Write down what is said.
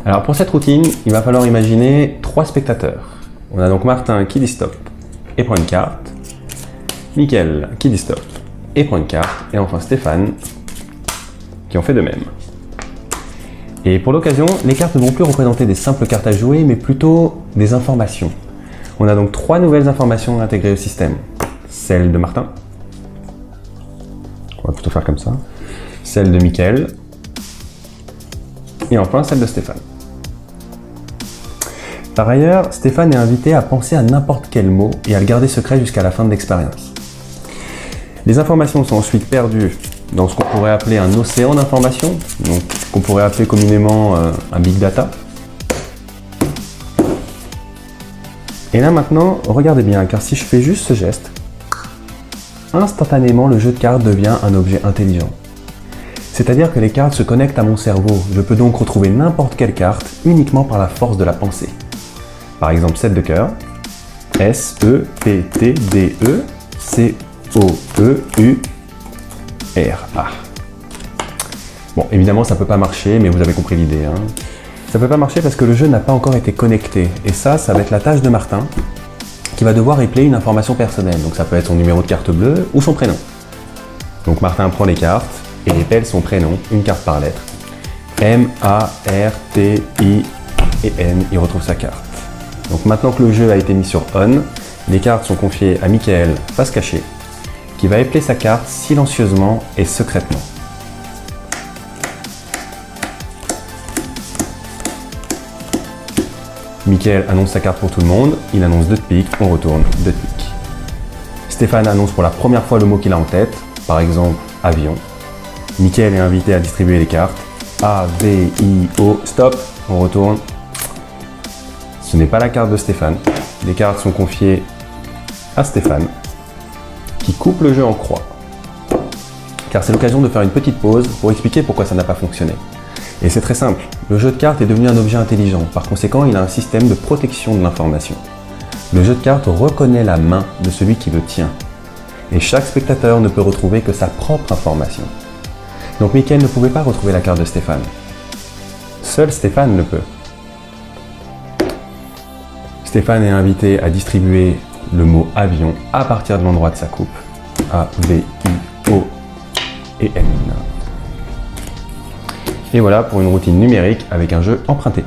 Alors pour cette routine, il va falloir imaginer 3 spectateurs. On a donc Martin qui dit stop et prend une carte, Mickaël qui dit stop et prend une carte, et enfin Stéphane qui en fait de même. Et pour l'occasion, les cartes ne vont plus représenter des simples cartes à jouer, mais plutôt des informations. On a donc 3 nouvelles informations intégrées au système. Celle de Martin, on va plutôt faire comme ça, celle de Mickaël, et enfin celle de Stéphane. Par ailleurs, Stéphane est invité à penser à n'importe quel mot et à le garder secret jusqu'à la fin de l'expérience. Les informations sont ensuite perdues dans ce qu'on pourrait appeler un océan d'informations, donc qu'on pourrait appeler communément un big data. Et là maintenant, regardez bien, car si je fais juste ce geste, instantanément le jeu de cartes devient un objet intelligent. C'est-à-dire que les cartes se connectent à mon cerveau. Je peux donc retrouver n'importe quelle carte uniquement par la force de la pensée. Par exemple, 7 de cœur, S-E-P-T-D-E, C-O-E-U-R-A. Bon, évidemment, ça peut pas marcher, mais vous avez compris l'idée. Ça peut pas marcher parce que le jeu n'a pas encore été connecté. Et ça va être la tâche de Martin, qui va devoir épeler une information personnelle. Donc ça peut être son numéro de carte bleue ou son prénom. Donc Martin prend les cartes et épelle son prénom, une carte par lettre. M-A-R-T-I-E-N, il retrouve sa carte. Donc maintenant que le jeu a été mis sur on, les cartes sont confiées à Mickaël, face cachée, qui va épeler sa carte silencieusement et secrètement. Mickaël annonce sa carte pour tout le monde, il annonce 2 de pique, on retourne 2 de pique. Stéphane annonce pour la première fois le mot qu'il a en tête, par exemple avion. Mickaël est invité à distribuer les cartes. A, V, I, O, stop, on retourne. Ce n'est pas la carte de Stéphane. Les cartes sont confiées à Stéphane, qui coupe le jeu en croix. Car c'est l'occasion de faire une petite pause pour expliquer pourquoi ça n'a pas fonctionné. Et c'est très simple, le jeu de cartes est devenu un objet intelligent, par conséquent il a un système de protection de l'information. Le jeu de cartes reconnaît la main de celui qui le tient, et chaque spectateur ne peut retrouver que sa propre information. Donc Mickaël ne pouvait pas retrouver la carte de Stéphane. Seul Stéphane le peut. Stéphane est invité à distribuer le mot avion à partir de l'endroit de sa coupe. A-V-I-O-E-N. Et voilà pour une routine numérique avec un jeu emprunté.